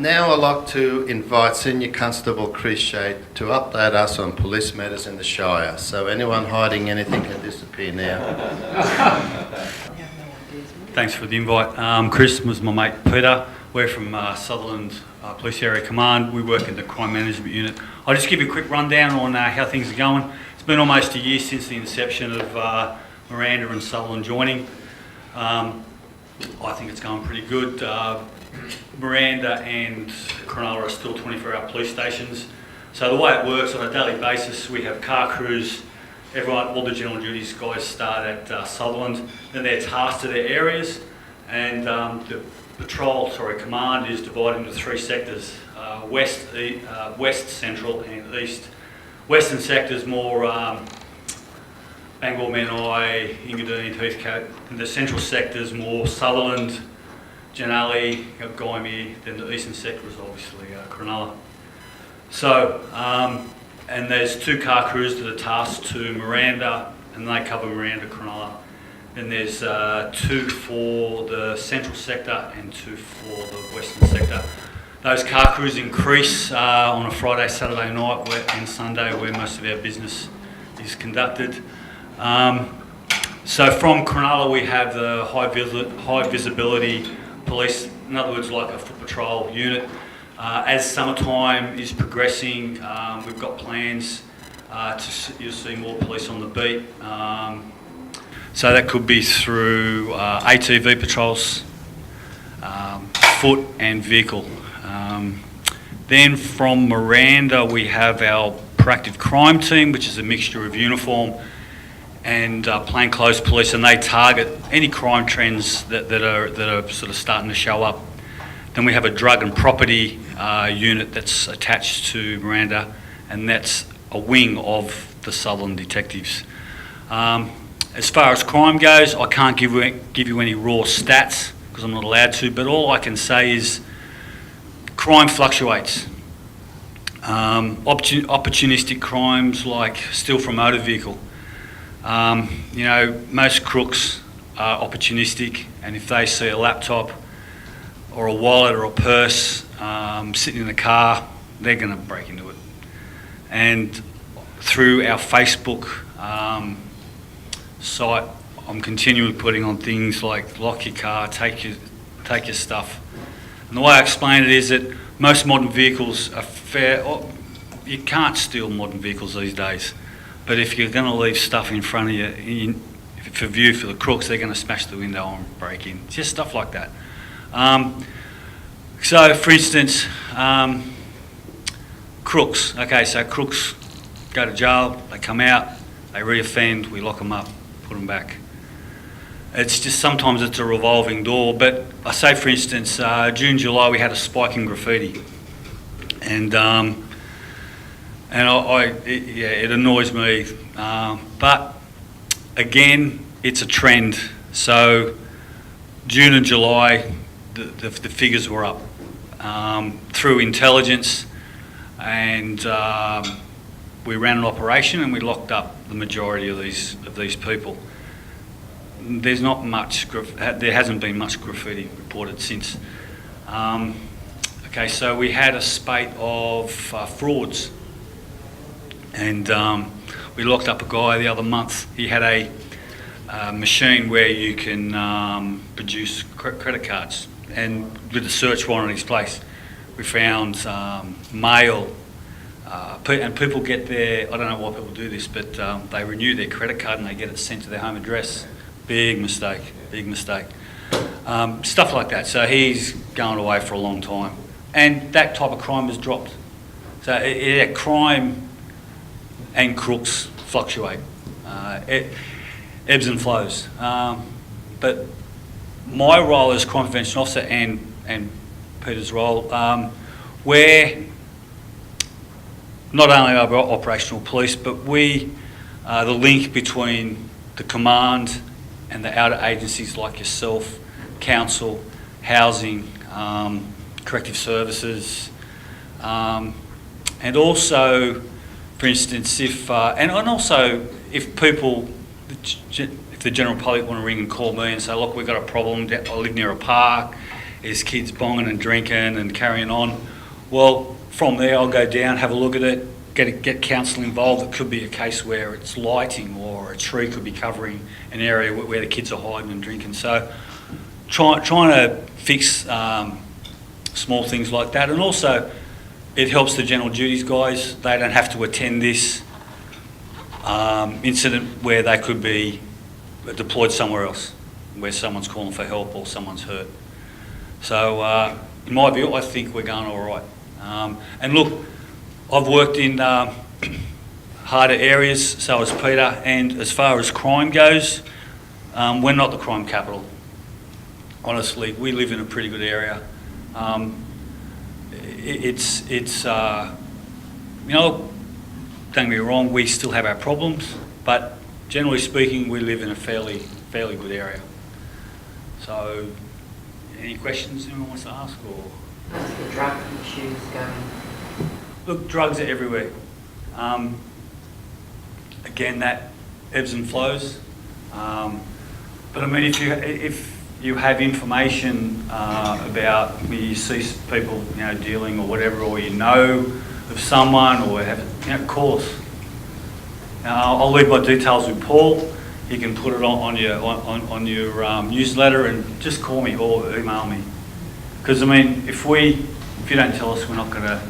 Now I'd like to invite Senior Constable Chris Sheaffe to update us on police matters in the Shire. So anyone hiding anything can disappear now. Thanks for the invite. Chris was my mate Peter. We're from Sutherland Police Area Command. We work in the Crime Management Unit. I'll just give you a quick rundown on how things are going. It's been almost a year since the inception of Miranda and Sutherland joining. I think it's going pretty good. Miranda and Cronulla are still 24-hour police stations. So the way it works on a daily basis, we have car crews. Everyone, all the general duties guys start at Sutherland. Then they're tasked to their areas, and the command is divided into three sectors: west, central, and east. Western sectors more Bangor, Menai, Ingadine, Heathcote, and the central sectors more Sutherland, Janali, Gymea. Then the eastern sector is obviously Cronulla. So, and there's two car crews that are tasked to Miranda, and they cover Miranda, Cronulla. Then there's two for the central sector and two for the western sector. Those car crews increase on a Friday, Saturday night and Sunday, where most of our business is conducted. So from Cronulla we have the high visibility police, in other words like a foot patrol unit. As summertime is progressing, we've got plans you'll see more police on the beat. So that could be through ATV patrols, foot and vehicle. Then from Miranda we have our proactive crime team, which is a mixture of uniform and plainclothes police, and they target any crime trends that are sort of starting to show up. Then we have a drug and property unit that's attached to Miranda, and that's a wing of the Sutherland detectives. As far as crime goes, I can't give you any raw stats because I'm not allowed to, but all I can say is crime fluctuates. Opportunistic crimes like steal from motor vehicle. Most crooks are opportunistic, and if they see a laptop or a wallet or a purse sitting in the car, they're going to break into it. And through our Facebook site, I'm continually putting on things like lock your car, take your stuff. And the way I explain it is that most modern vehicles are you can't steal modern vehicles these days, but if you're going to leave stuff in front of you for view for the crooks, they're going to smash the window and break in. Just stuff like that. So for instance, crooks. Okay, so crooks go to jail, they come out, they re-offend, we lock them up, put them back. It's just sometimes it's a revolving door, but I say for instance, June, July we had a spike in graffiti, and it annoys me, but again, it's a trend. So June and July, the figures were up through intelligence, and we ran an operation and we locked up the majority of these people. There's not much. There hasn't been much graffiti reported since. Okay, so we had a spate of frauds, and we locked up a guy the other month. He had a machine where you can produce credit cards, and with the search warrant in his place, we found mail. And people get their, I don't know why people do this, but they renew their credit card and they get it sent to their home address. Big mistake. Stuff like that. So he's going away for a long time. And that type of crime has dropped. So crime and crooks fluctuate. It ebbs and flows. But my role as crime prevention officer and Peter's role, we're not only are we operational police, but we are the link between the command and the outer agencies like yourself, council, housing, corrective services, and also, for instance, if people, if the general public want to ring and call me and say, look, we've got a problem, I live near a park, is kids bonging and drinking and carrying on. Well, from there I'll go down, have a look at it, get council involved. It could be a case where it's lighting, or a tree could be covering an area where the kids are hiding and drinking. So trying to fix small things like that. And also it helps the general duties guys. They don't have to attend this incident where they could be deployed somewhere else, where someone's calling for help or someone's hurt. So in my view, I think we're going all right. And look, I've worked in harder areas, so has Peter, and as far as crime goes, we're not the crime capital. Honestly, we live in a pretty good area. It's you know, don't get me wrong, we still have our problems, but generally speaking, we live in a fairly good area. So, any questions anyone wants to ask? Or How's the drug issues going? look, drugs are everywhere. Again, that ebbs and flows. But I mean, if you have information about, you see people, you know, dealing or whatever, or you know of someone, or have, you know, call us. I'll leave my details with Paul. You can put it on your newsletter, and just call me or email me. Because I mean, if you don't tell us, we're not going to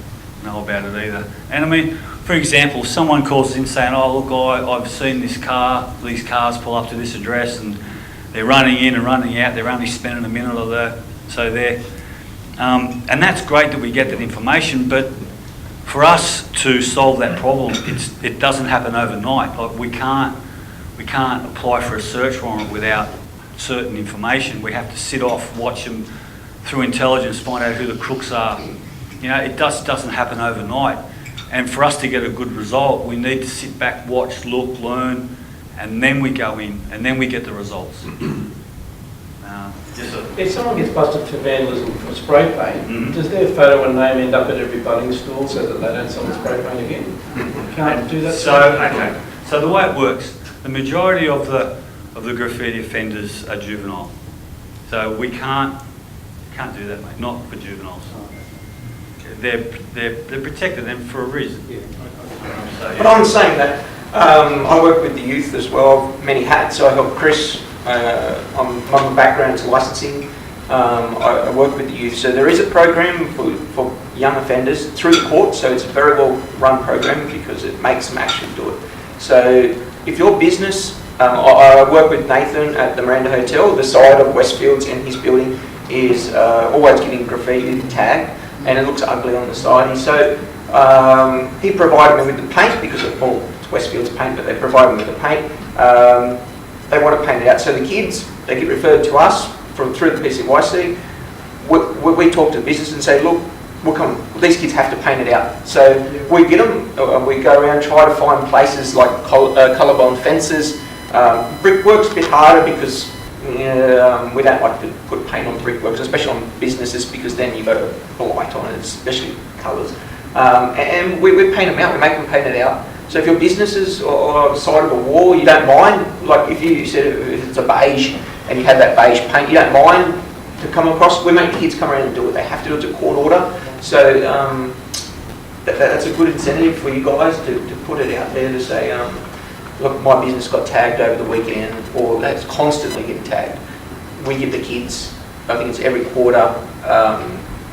know about it either. And I mean, for example, someone calls in saying, "Oh, look, I've seen these cars pull up to this address, and they're running in and running out. They're only spending a minute or so there." And that's great that we get that information, but for us to solve that problem, it doesn't happen overnight. Like we can't apply for a search warrant without certain information. We have to sit off, watch them through intelligence, find out who the crooks are. You know, it doesn't happen overnight. And for us to get a good result, we need to sit back, watch, look, learn, and then we go in, and then we get the results. Yes, sir. If someone gets busted for vandalism for spray paint, Mm-hmm. does their photo and name end up at every budding stall so that they don't sell the spray paint again? Can't do that. So the way it works, the majority of the graffiti offenders are juvenile. So we can't do that, mate. Not for juveniles. They're protected, and for a reason. Yeah. So, But I'm saying that I work with the youth as well, many hats. So I help Chris. My background's licensing. I work with the youth. So there is a program for young offenders through the court. So it's a very well run program because it makes them actually do it. So if your business, I work with Nathan at the Miranda Hotel. The side of Westfields in his building is always getting graffiti tag, and it looks ugly on the side. So he provided me with the paint because it's Westfield's paint, but they provide me with the paint. They want to paint it out. So the kids, they get referred to us through the PCYC. We talk to the business and say, look, these kids have to paint it out. So we get them, we go around, try to find places like colour-bond fences. Brickwork's a bit harder because we don't like to put paint on brickworks, especially on businesses, because then you've got a blight on it, especially colours. And we paint them out, we make them paint it out. So if your business is on the side of a wall, you don't mind, like if you said if it's a beige and you have that beige paint, you don't mind to come across. We make the kids come around and do it. They have to do it to court order. So that's a good incentive for you guys to put it out there to say, look, my business got tagged over the weekend, or that's constantly getting tagged. We give the kids, I think it's every quarter,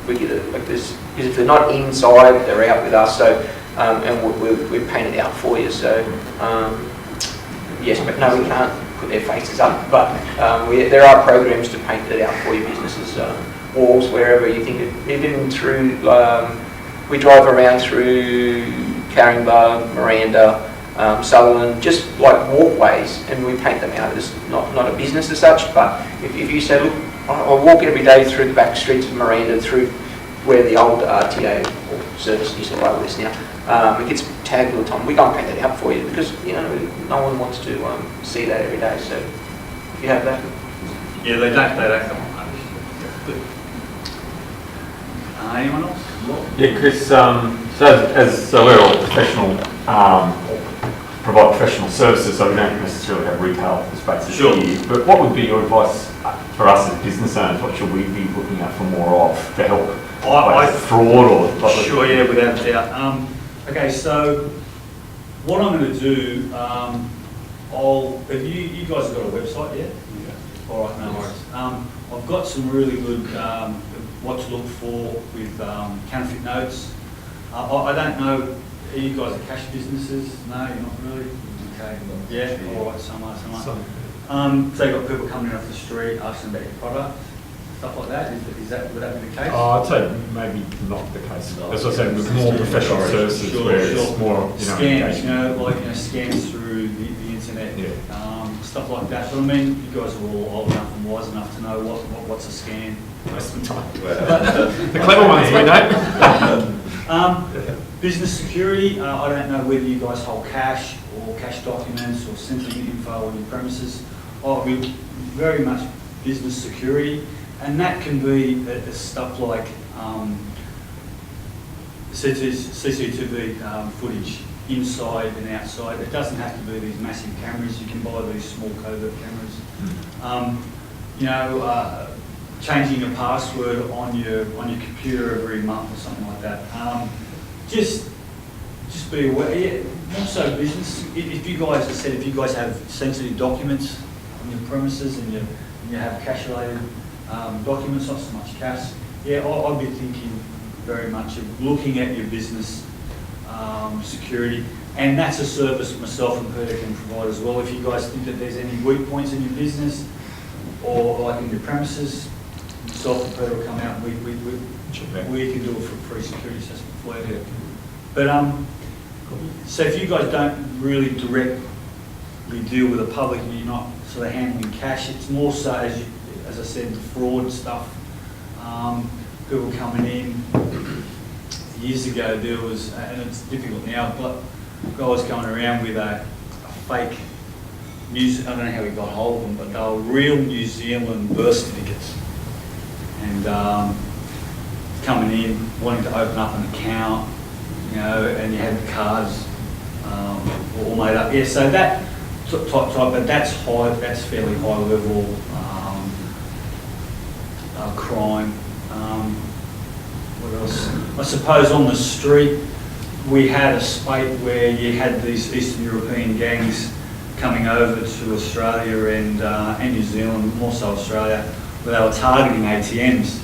we get it like this, because if they're not inside, they're out with us. So. And we paint it out for you. So yes, but no, we can't put their faces up. But there are programs to paint it out for your businesses, walls, wherever you think it. Even through, we drive around through Caringbah, Miranda, Sutherland, just like walkways, and we paint them out. It's not a business as such, but if you say, look, I walk every day through the back streets of Miranda, through where the old RTA or Service New South Wales is now. It gets tagged all the time. We can't paint it out for you because no one wants to see that every day. So if you have that, yeah, they don't come on. Good. Anyone else? Yeah, Chris. So we're all professional provide professional services, so we don't necessarily have retail spaces Sure. here. But what would be your advice for us as business owners? What should we be looking at for more of to help like fraud or? Sure, yeah, without a doubt. Okay, so what I'm going to do, if you guys have got a website yet? Yeah. All right, no worries. I've got some really good what to look for with counterfeit notes. I don't know, are you guys are cash businesses? No, you're not really? Okay. Yeah, all right, some are. So you've got people coming in off the street asking about your product, stuff like that. Would that be the case? I'd say maybe not the case. As I said, with more professional services where it's more, scams, scams through the internet, stuff like that. But I mean, you guys are all old enough and wise enough to know what's a scam most of the time. The clever ones, we know. Business security, I don't know whether you guys hold cash or cash documents or sensitive info on your premises. Very much business security, and that can be stuff like CCTV footage inside and outside. It doesn't have to be these massive cameras. You can buy these small covert cameras. Changing your password on your computer every month or something like that. Just be aware. Yeah, also business. If you guys have sensitive documents on your premises and you have cash-related documents, not so much cash. Yeah, I'd be thinking very much of looking at your business security, and that's a service myself and Peter can provide as well. If you guys think that there's any weak points in your business or like in your premises, myself and Peter will come out and we can do it for a free security assessment for you. But so if you guys don't really directly deal with the public and you're not sort of handling cash, it's more so as I said, the fraud stuff. People coming in. Years ago there was, and it's difficult now, but guys going around with a fake I don't know how he got hold of them, but they were real New Zealand birth certificates. And coming in, wanting to open up an account, and you had the cards all made up. Yeah, so that type, but that's fairly high level crime. What else? I suppose on the street we had a spate where you had these Eastern European gangs coming over to Australia and New Zealand, more so Australia, where they were targeting ATMs.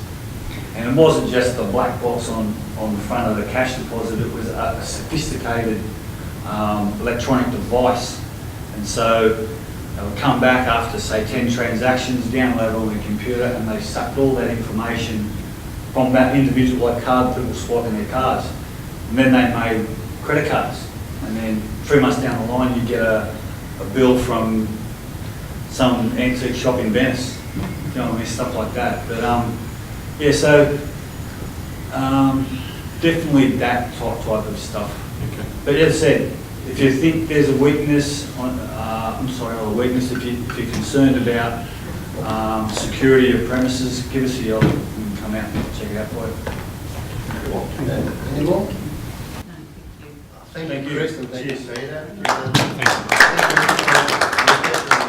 And it wasn't just the black box on the front of the cash deposit, it was a sophisticated electronic device. And so they would come back after, say, 10 transactions, download it on the computer, and they sucked all that information from that individual like card people swiping their cards. And then they made credit cards. And then 3 months down the line, you get a bill from some antique shop in Venice. You know what I mean? Stuff like that. But yeah, so definitely that type of stuff. Okay. But as I said, if you think there's a weakness, if you're concerned about security of premises, give us a yell. We can come out and check it out for you. Any more? No, thank you. Thank you, Chris, and thank you, Cheers. Peter. Thank you.